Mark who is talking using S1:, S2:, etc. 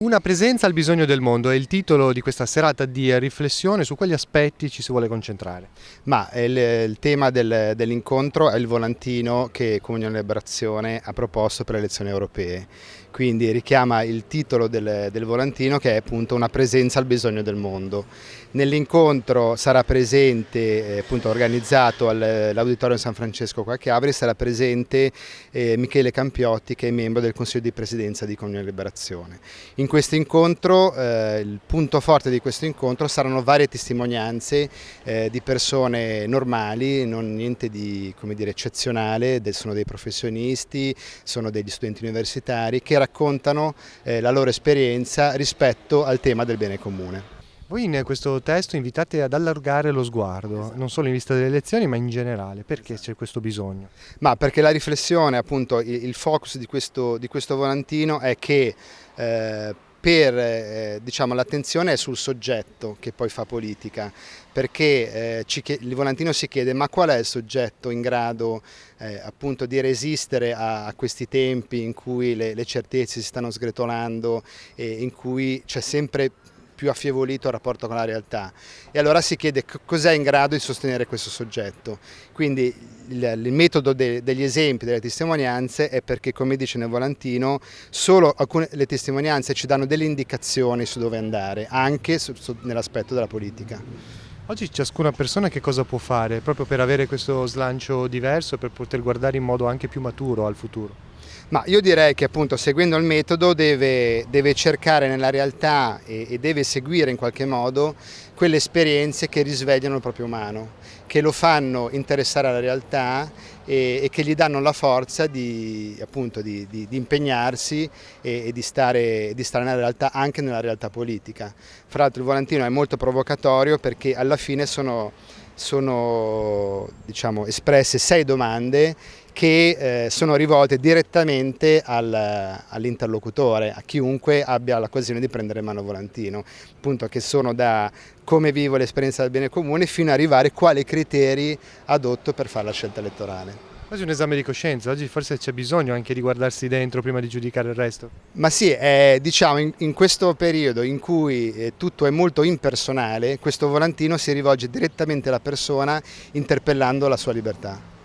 S1: Una presenza al bisogno del mondo è il titolo di questa serata di riflessione. Su quali aspetti ci si vuole concentrare?
S2: Ma il tema dell'incontro è il volantino che Comunione e Liberazione ha proposto per le elezioni europee, quindi richiama il titolo del volantino, che è appunto una presenza al bisogno del mondo. Nell'incontro sarà presente, appunto organizzato all'Auditorium San Francesco qua a Chiavari, sarà presente Michele Campiotti, che è membro del Consiglio di Presidenza di Comunione e Liberazione. In questo incontro, il punto forte di questo incontro saranno varie testimonianze di persone normali, non niente di, come dire, eccezionale, sono dei professionisti, sono degli studenti universitari che raccontano la loro esperienza rispetto al tema del bene comune.
S1: Voi in questo testo invitate ad allargare lo sguardo,
S2: Esatto.
S1: non solo in vista delle elezioni, ma in generale. Perché c'è questo bisogno?
S2: Ma perché la riflessione, appunto, il focus di questo volantino è che diciamo, l'attenzione è sul soggetto che poi fa politica, perché il volantino si chiede: ma qual è il soggetto in grado appunto di resistere a questi tempi in cui le certezze si stanno sgretolando e in cui c'è sempre più affievolito il rapporto con la realtà, e allora si chiede cos'è in grado di sostenere questo soggetto. Quindi il metodo degli esempi, delle testimonianze, è perché, come dice nel volantino, solo le testimonianze ci danno delle indicazioni su dove andare, anche nell'aspetto della politica.
S1: Oggi ciascuna persona che cosa può fare proprio per avere questo slancio diverso, per poter guardare in modo anche più maturo al futuro?
S2: Ma io direi che, appunto, seguendo il metodo deve cercare nella realtà e deve seguire in qualche modo quelle esperienze che risvegliano il proprio umano, che lo fanno interessare alla realtà e che gli danno la forza appunto, di impegnarsi e di stare nella realtà, anche nella realtà politica. Fra l'altro il volantino è molto provocatorio, perché alla fine sono diciamo, espresse 6 domande che sono rivolte direttamente all'interlocutore, a chiunque abbia l'occasione di prendere in mano il volantino, appunto, che sono da come vivo l'esperienza del bene comune fino ad arrivare quali criteri adotto per fare la scelta elettorale.
S1: Quasi un esame di coscienza, oggi forse c'è bisogno anche di guardarsi dentro prima di giudicare il resto.
S2: Ma sì, diciamo in questo periodo in cui tutto è molto impersonale, questo volantino si rivolge direttamente alla persona, interpellando la sua libertà.